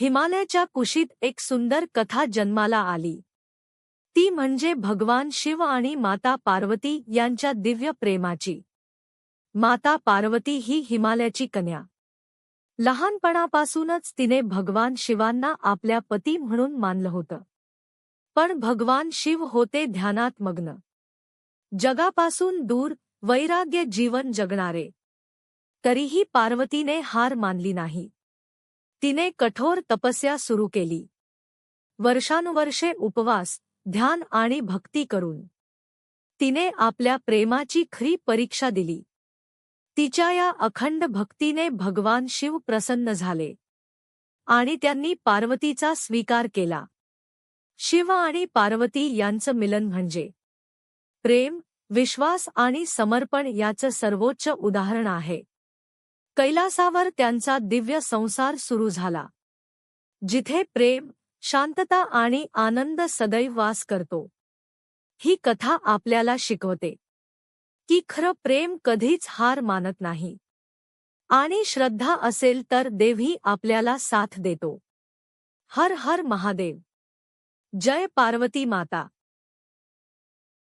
हिमालयाच्या कुशीत एक सुंदर कथा जन्माला आली. ती म्हणजे भगवान शिव आणि माता पार्वती यांच्या दिव्य प्रेमाची. माता पार्वती ही हिमालयाची कन्या. लहानपणापासूनच तिने भगवान शिवांना आपल्या पती म्हणून मानलं होतं. पण भगवान शिव होते ध्यानात मग्न, जगापासून दूर, वैराग्य जीवन जगणारे. तरीही पार्वतीने हार मानली नाही. तिने कठोर तपस्या सुरू केली. वर्षानुवर्षे उपवास, ध्यान आणि भक्ती करून तिने आपल्या प्रेमाची खरी परीक्षा दिली. तिच्या या अखंड भक्तीने भगवान शिव प्रसन्न झाले आणि त्यांनी पार्वतीचा स्वीकार केला. शिव आणि पार्वती यांचं मिलन म्हणजे प्रेम, विश्वास आणि समर्पण याचं सर्वोच्च उदाहरण आहे. कैलासावर त्यांचा दिव्य संसार सुरू झाला, जिथे प्रेम, शांतता आणि आनंद सदैव वास करतो. ही कथा आपल्याला शिकवते की खरं प्रेम कधीच हार मानत नाही आणि श्रद्धा असेल तर देवही आपल्याला साथ देतो. हर हर महादेव. जय पार्वती माता.